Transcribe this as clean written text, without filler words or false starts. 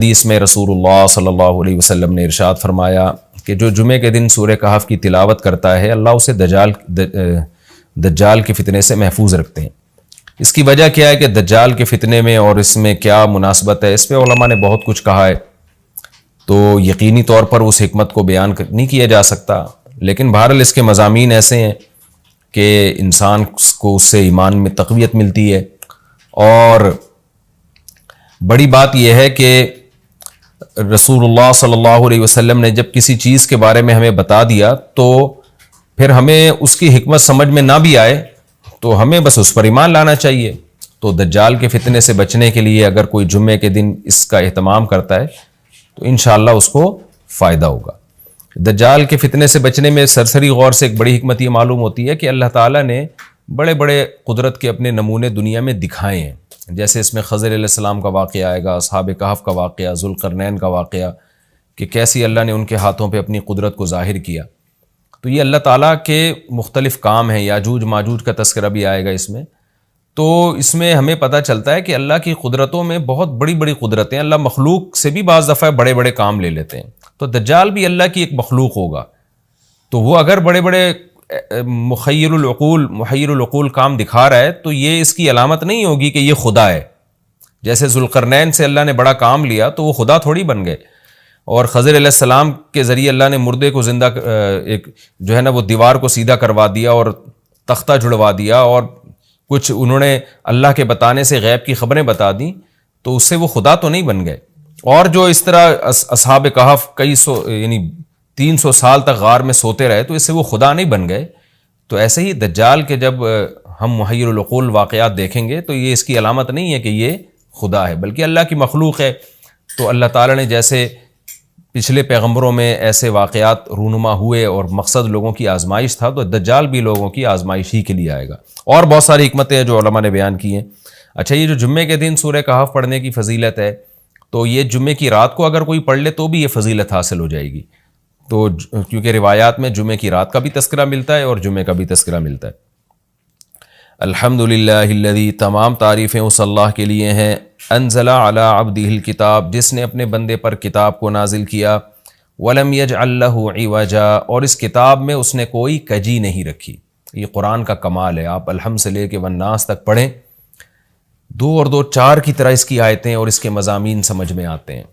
حدیث میں رسول اللہ صلی اللہ علیہ وسلم نے ارشاد فرمایا کہ جو جمعے کے دن سورہ کہف کی تلاوت کرتا ہے اللہ اسے دجال کے فتنے سے محفوظ رکھتے ہیں۔ اس کی وجہ کیا ہے کہ دجال کے فتنے میں اور اس میں کیا مناسبت ہے، اس پہ علماء نے بہت کچھ کہا ہے، تو یقینی طور پر اس حکمت کو بیان نہیں کیا جا سکتا، لیکن بہرحال اس کے مضامین ایسے ہیں کہ انسان کو اس سے ایمان میں تقویت ملتی ہے۔ اور بڑی بات یہ ہے کہ رسول اللہ صلی اللہ علیہ وسلم نے جب کسی چیز کے بارے میں ہمیں بتا دیا تو پھر ہمیں اس کی حکمت سمجھ میں نہ بھی آئے تو ہمیں بس اس پر ایمان لانا چاہیے۔ تو دجال کے فتنے سے بچنے کے لیے اگر کوئی جمعے کے دن اس کا اہتمام کرتا ہے تو انشاءاللہ اس کو فائدہ ہوگا۔ دجال کے فتنے سے بچنے میں سرسری غور سے ایک بڑی حکمت یہ معلوم ہوتی ہے کہ اللہ تعالیٰ نے بڑے بڑے قدرت کے اپنے نمونے دنیا میں دکھائے ہیں، جیسے اس میں خضر علیہ السلام کا واقعہ آئے گا، اصحاب کہف کا واقعہ، ذوالقرنین کا واقعہ، کہ کیسی اللہ نے ان کے ہاتھوں پہ اپنی قدرت کو ظاہر کیا۔ تو یہ اللہ تعالیٰ کے مختلف کام ہیں، یاجوج ماجوج کا تذکرہ بھی آئے گا اس میں۔ تو اس میں ہمیں پتہ چلتا ہے کہ اللہ کی قدرتوں میں بہت بڑی بڑی قدرتیں، اللہ مخلوق سے بھی بعض دفعہ بڑے بڑے کام لے لیتے ہیں۔ تو دجال بھی اللہ کی ایک مخلوق ہوگا، تو وہ اگر بڑے بڑے محیر العقول کام دکھا رہا ہے تو یہ اس کی علامت نہیں ہوگی کہ یہ خدا ہے۔ جیسے ذوالقرنین سے اللہ نے بڑا کام لیا تو وہ خدا تھوڑی بن گئے، اور خضر علیہ السلام کے ذریعے اللہ نے مردے کو زندہ ایک جو ہے نا وہ دیوار کو سیدھا کروا دیا اور تختہ جڑوا دیا، اور کچھ انہوں نے اللہ کے بتانے سے غیب کی خبریں بتا دیں، تو اس سے وہ خدا تو نہیں بن گئے۔ اور جو اس طرح اصحاب کہف کئی سو یعنی 300 سال تک غار میں سوتے رہے تو اس سے وہ خدا نہیں بن گئے۔ تو ایسے ہی دجال کے جب ہم محیر العقول واقعات دیکھیں گے تو یہ اس کی علامت نہیں ہے کہ یہ خدا ہے، بلکہ اللہ کی مخلوق ہے۔ تو اللہ تعالیٰ نے جیسے پچھلے پیغمبروں میں ایسے واقعات رونما ہوئے اور مقصد لوگوں کی آزمائش تھا، تو دجال بھی لوگوں کی آزمائش ہی کے لیے آئے گا۔ اور بہت ساری حکمتیں ہیں جو علماء نے بیان کی ہیں۔ اچھا، یہ جو جمعے کے دن سورہ کہف پڑھنے کی فضیلت ہے، تو یہ جمعے کی رات کو اگر کوئی پڑھ لے تو بھی یہ فضیلت حاصل ہو جائے گی، تو کیونکہ روایات میں جمعے کی رات کا بھی تذکرہ ملتا ہے اور جمعے کا بھی تذکرہ ملتا ہے۔ الحمدللہ الذی، تمام تعریفیں اس اللہ کے لیے ہیں، انزل علی عبدہ الکتاب، جس نے اپنے بندے پر کتاب کو نازل کیا، ولم یجعل لہ عوجا، اور اس کتاب میں اس نے کوئی کجی نہیں رکھی۔ یہ قرآن کا کمال ہے، آپ الحمد سے لے کے والناس تک پڑھیں، 2 اور 2 4 کی طرح اس کی آیتیں اور اس کے مضامین سمجھ میں آتے ہیں۔